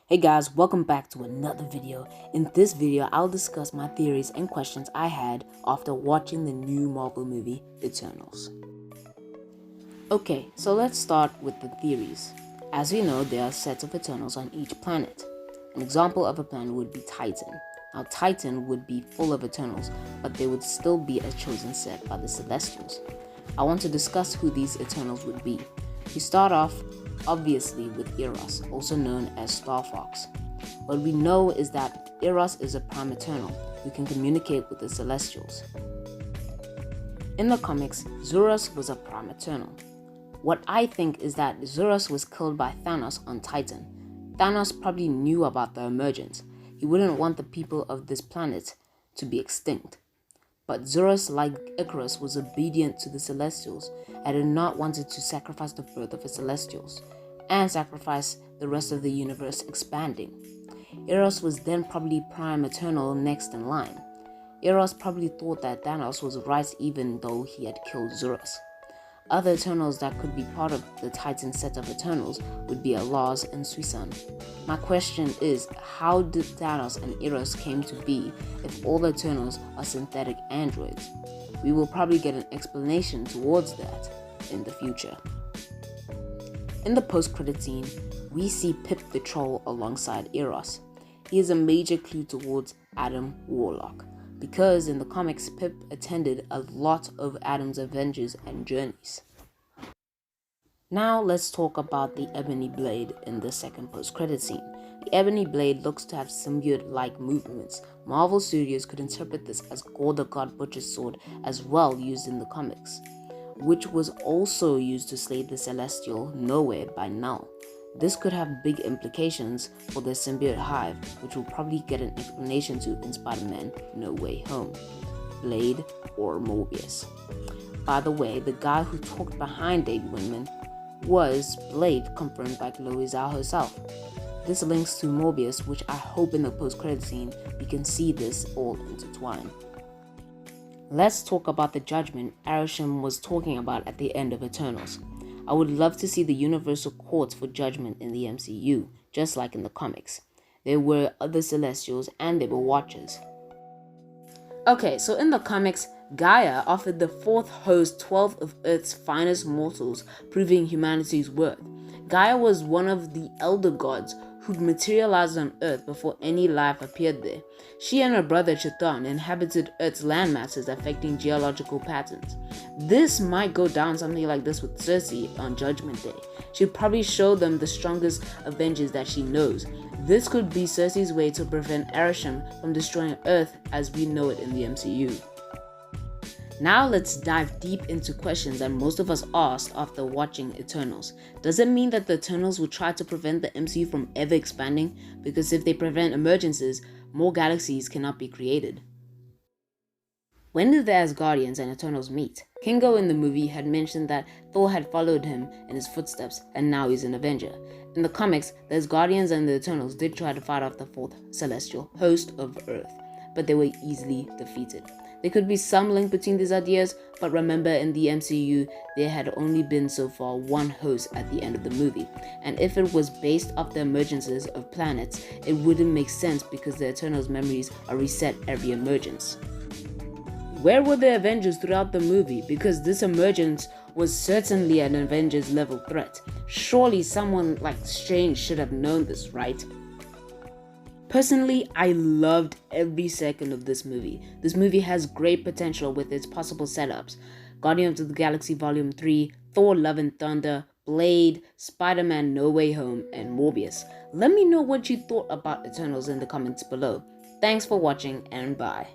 Hey guys, welcome back to another video. In this video, I'll discuss my theories and questions I had after watching the new Marvel movie, Eternals. Okay, so let's start with the theories. As we know, there are sets of Eternals on each planet. An example of a planet would be Titan. Now, Titan would be full of Eternals, but they would still be a chosen set by the Celestials. I want to discuss who these Eternals would be. We start off obviously with Eros, also known as Star Fox. What we know is that Eros is a prime eternal who can communicate with the Celestials. In the comics, Zuros was a prime eternal. What I think is that Zuros was killed by Thanos on Titan. Thanos probably knew about the emergence. He wouldn't want the people of this planet to be extinct. But Zuros, like Icarus, was obedient to the Celestials and had not wanted to sacrifice the birth of the Celestials and sacrifice the rest of the universe expanding. Eros was then probably Prime Eternal next in line. Eros probably thought that Thanos was right even though he had killed Zuros. Other Eternals that could be part of the Titan set of Eternals would be Alaz and Suisan. My question is, how did Thanos and Eros came to be if all the Eternals are synthetic androids? We will probably get an explanation towards that in the future. In the post-credit scene, we see Pip the Troll alongside Eros. He is a major clue towards Adam Warlock, because in the comics, Pip attended a lot of Adam's Avengers and journeys. Now let's talk about the Ebony Blade in the second post-credit scene. The Ebony Blade looks to have symbiote-like movements. Marvel Studios could interpret this as Gore the God Butcher's sword as well used in the comics, which was also used to slay the Celestial Nowhere by Null. This could have big implications for the symbiote hive, which we'll probably get an explanation to in Spider-Man No Way Home. Blade or Morbius. By the way, the guy who talked behind David Wingman was Blade, confirmed by Chloe Zhao herself. This links to Morbius, which I hope in the post-credit scene we can see this all intertwined. Let's talk about the judgment Arishem was talking about at the end of Eternals. I would love to see the Universal Courts for Judgment in the MCU, just like in the comics. There were other Celestials and there were Watchers. Okay, so in the comics, Gaia offered the fourth host 12 of Earth's finest mortals, proving humanity's worth. Gaia was one of the elder gods who'd materialized on Earth before any life appeared there. She and her brother Chthon inhabited Earth's land masses, affecting geological patterns. This might go down something like this with Cersei on Judgment Day. She'll probably show them the strongest Avengers that she knows. This could be Cersei's way to prevent Arishem from destroying Earth as we know it in the MCU. Now let's dive deep into questions that most of us asked after watching Eternals. Does it mean that the Eternals will try to prevent the MCU from ever expanding? Because if they prevent emergencies, more galaxies cannot be created. When did the Asgardians and Eternals meet? Kingo in the movie had mentioned that Thor had followed him in his footsteps and now he's an Avenger. In the comics, the Asgardians and the Eternals did try to fight off the fourth celestial host of Earth, but they were easily defeated. There could be some link between these ideas, but remember in the MCU, there had only been so far one host at the end of the movie, and if it was based off the emergences of planets, it wouldn't make sense because the Eternals' memories are reset every emergence. Where were the Avengers throughout the movie? Because this emergence was certainly an Avengers level threat. Surely someone like Strange should have known this, right? Personally, I loved every second of this movie. This movie has great potential with its possible setups. Guardians of the Galaxy Volume 3, Thor Love and Thunder, Blade, Spider-Man No Way Home, and Morbius. Let me know what you thought about Eternals in the comments below. Thanks for watching and bye.